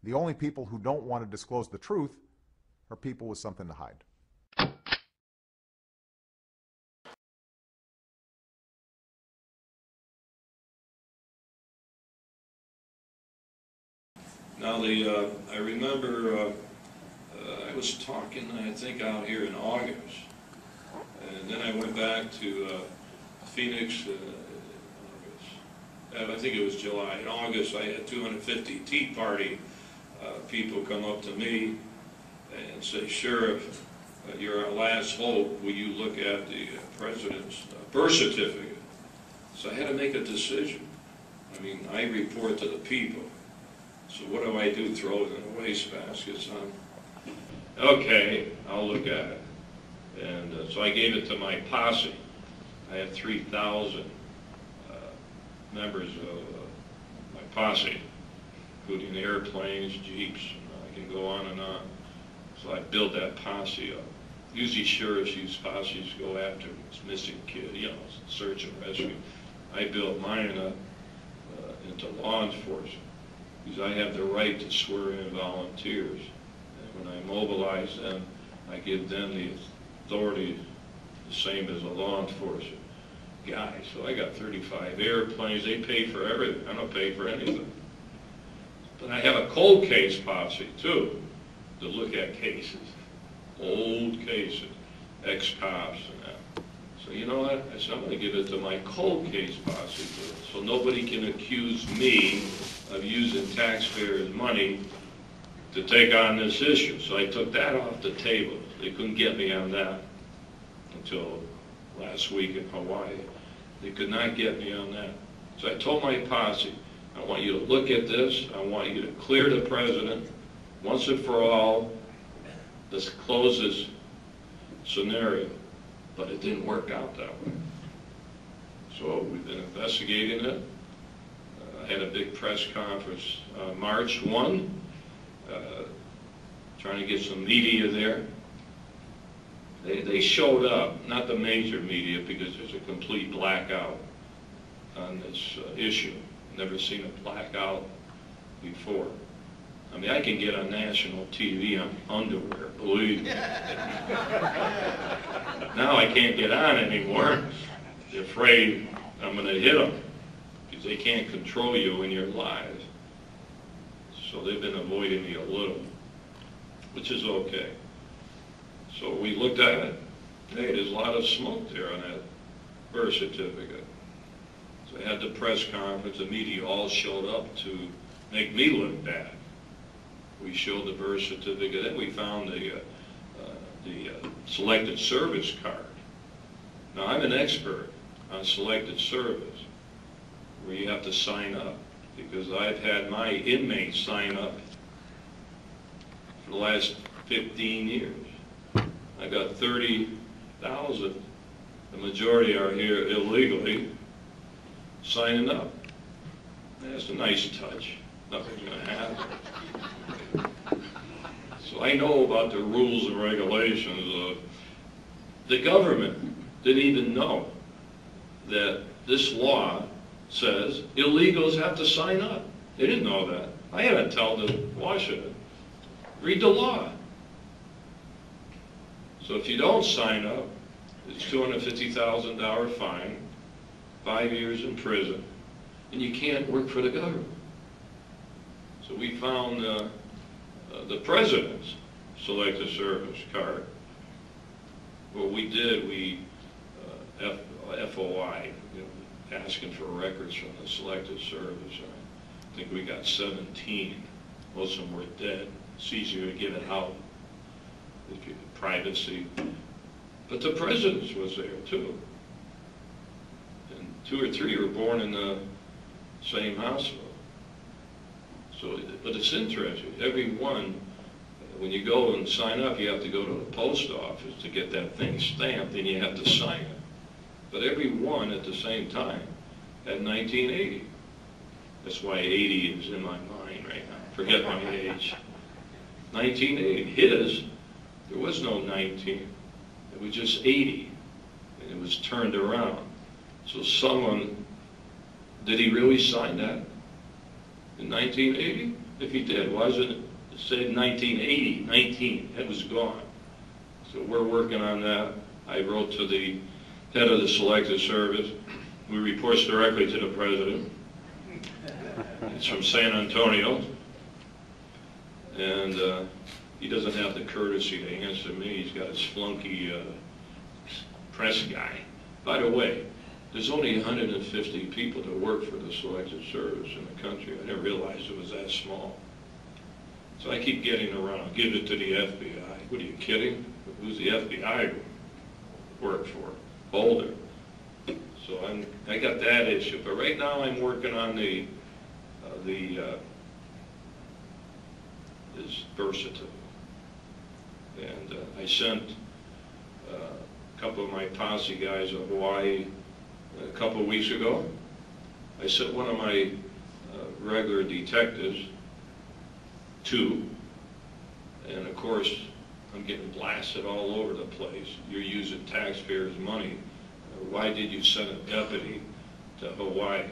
The only people who don't want to disclose the truth are people with something to hide. Now, I remember I was talking, I think, out here in August, and then I went back to Phoenix in August. I think it was July. In August, I had 250 Tea Party people come up to me and say, "Sheriff, you're our last hope. Will you look at the president's birth certificate?" So I had to make a decision. I mean, I report to the people. So what do I do? Throw it in a wastebasket, son? Okay, I'll look at it. And so I gave it to my posse. I have 3,000 members of my posse, including airplanes, jeeps, and I can go on and on. So I built that posse up. Usually sheriffs use posses to go after missing kids, you know, search and rescue. I built mine up into law enforcement, because I have the right to swear in volunteers. And when I mobilize them, I give them the authority the same as a law enforcement guy. So I got 35 airplanes. They pay for everything. I don't pay for anything. But I have a cold case posse, too, to look at cases, old cases, ex-cops and that. So you know what? I said, I'm going to give it to my cold case posse, so nobody can accuse me of using taxpayers' money to take on this issue. So I took that off the table. They couldn't get me on that until last week in Hawaii. They could not get me on that. So I told my posse, I want you to look at this. I want you to clear the president once and for all. Let's close this scenario. But it didn't work out that way. So we've been investigating it. I had a big press conference March 1, trying to get some media there. They showed up, not the major media, because there's a complete blackout on this issue. Never seen a blackout before. I mean, I can get on national TV on underwear, believe me. Now I can't get on anymore. They're afraid I'm going to hit them, because they can't control you in your lives. So they've been avoiding me a little, which is okay. So we looked at it. Hey, there's a lot of smoke there on that birth certificate. So I had the press conference. The media all showed up to make me look bad. We showed the birth certificate, and we found the selected service card. Now, I'm an expert on selected service, where you have to sign up, because I've had my inmates sign up for the last 15 years. I got 30,000, the majority are here illegally, signing up. That's a nice touch. Nothing's going to happen. So I know about the rules and regulations. The government didn't even know that this law says illegals have to sign up. They didn't know that. I had to tell them, Washington, read the law. So if you don't sign up, it's $250,000 fine, 5 years in prison, and you can't work for the government. So we found the president's selected service card. What we did, we FOI, asking for records from the selected service. I think we got 17. Most of them were dead. It's easier to get it out, privacy. But the president's was there too. And 2 or 3 were born in the same hospital. So, but it's interesting. Every one, when you go and sign up, you have to go to the post office to get that thing stamped, and you have to sign it. But every one at the same time had 1980. That's why 80 is in my mind right now. Forget my age. 1980. His, there was no 19. It was just 80. And it was turned around. So someone, did he really sign that in 1980? If he did, why isn't it say 1980, 19? It was gone. So we're working on that. I wrote to the head of the Selective Service, who reports directly to the president. It's from San Antonio, and he doesn't have the courtesy to answer me. He's got his flunky press guy. By the way, there's only 150 people that work for the Selective Service in the country. I didn't realize it was that small. So I keep getting around, give it to the FBI. What are you kidding? Who's the FBI work for? Boulder. So I got that issue. But right now I'm working on this birth certificate. And I sent a couple of my posse guys to Hawaii a couple of weeks ago. I sent one of my regular detectives, two, and of course I'm getting blasted all over the place. You're using taxpayers' money. Why did you send a deputy to Hawaii?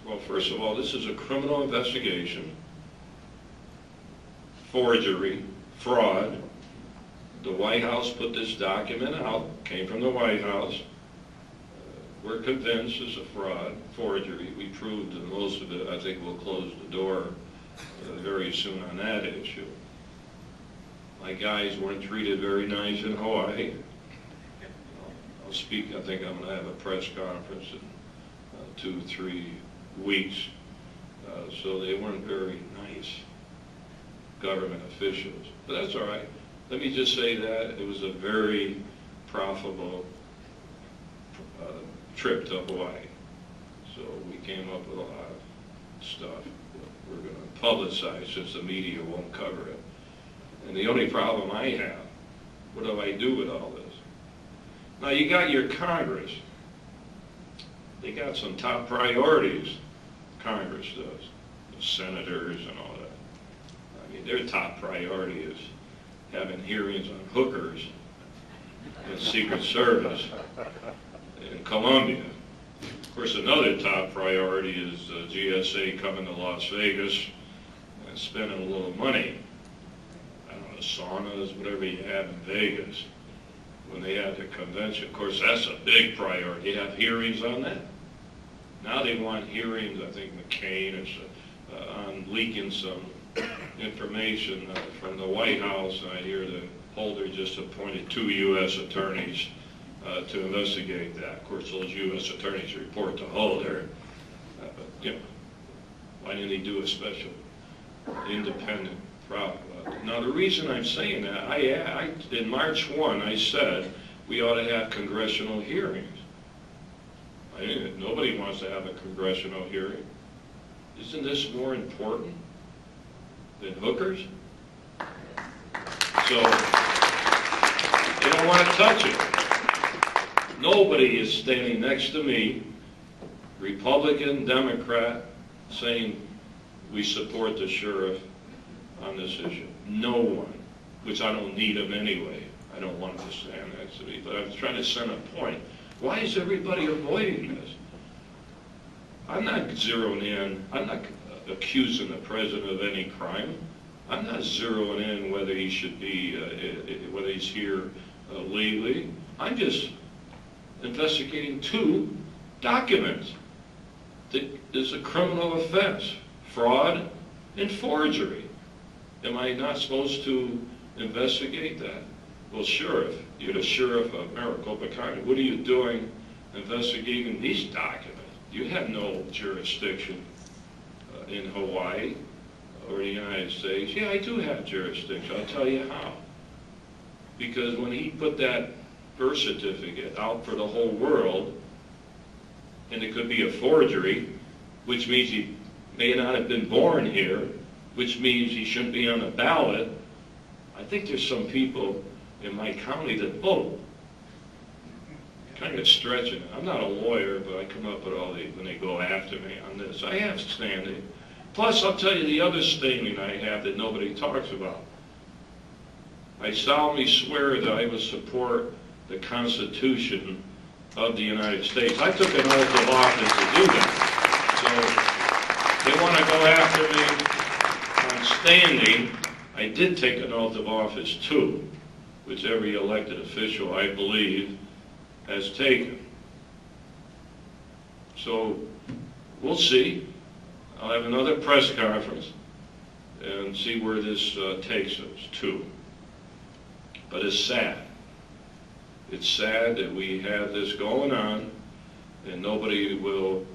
Well, first of all, this is a criminal investigation, forgery, fraud. The White House put this document out, came from the White House. We're convinced it's a fraud, forgery. We proved that most of it. I think we'll close the door very soon on that issue. My guys weren't treated very nice in Hawaii. I'll speak, I think I'm going to have a press conference in 2-3 weeks. So they weren't very nice government officials. But that's all right. Let me just say that it was a very profitable trip to Hawaii. So we came up with a lot of stuff that we're going to publicize since the media won't cover it. And the only problem I have, what do I do with all this? Now you got your Congress. They got some top priorities, Congress does, the senators and all that. I mean, their top priority is having hearings on hookers and Secret Service in Colombia. Of course, another top priority is GSA coming to Las Vegas and spending a little money. I don't know, saunas, whatever you have in Vegas when they had the convention. Of course, that's a big priority. They have hearings on that. Now they want hearings, I think McCain is on leaking some information from the White House. I hear that Holder just appointed 2 U.S. attorneys to investigate that. Of course, those U.S. attorneys report to Holder. But, you know, why didn't he do a special independent trial? Now, the reason I'm saying that, in March 1, I said we ought to have congressional hearings. Nobody wants to have a congressional hearing. Isn't this more important than hookers? So, they don't want to touch it. Nobody is standing next to me, Republican, Democrat, saying we support the sheriff on this issue. No one, which I don't need them anyway. I don't want them to stand next to me, but I'm trying to send a point. Why is everybody avoiding this? I'm not zeroing in, I'm not accusing the president of any crime. I'm not zeroing in whether he should be, whether he's here legally. I'm just investigating 2 documents that is a criminal offense, fraud and forgery. Am I not supposed to investigate that? Well, sheriff, you're the sheriff of Maricopa County. What are you doing investigating these documents? You have no jurisdiction in Hawaii or the United States. Yeah, I do have jurisdiction. I'll tell you how. Because when he put that birth certificate out for the whole world, and it could be a forgery, which means he may not have been born here, which means he shouldn't be on the ballot. I think there's some people in my county that vote. Kind of stretching it. I'm not a lawyer, but I come up with all the, when they go after me on this. I have standing. Plus, I'll tell you the other standing I have that nobody talks about. I solemnly swear that I will support the Constitution of the United States. I took an oath of office to do that. So they want to go after me. notwithstanding, I did take an oath of office too, which every elected official, I believe, has taken. So we'll see. I'll have another press conference and see where this takes us to. But it's sad. It's sad that we have this going on and nobody will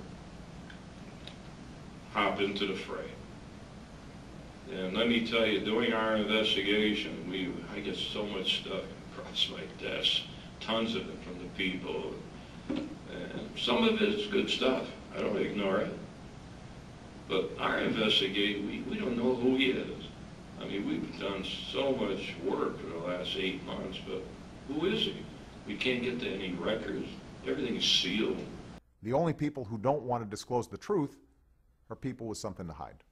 hop into the fray. And let me tell you, doing our investigation, I get so much stuff across my desk, tons of it from the people. And some of it is good stuff. I don't ignore it. But our investigation, we don't know who he is. I mean, we've done so much work for the last 8 months, but who is he? We can't get to any records. Everything's sealed. The only people who don't want to disclose the truth are people with something to hide.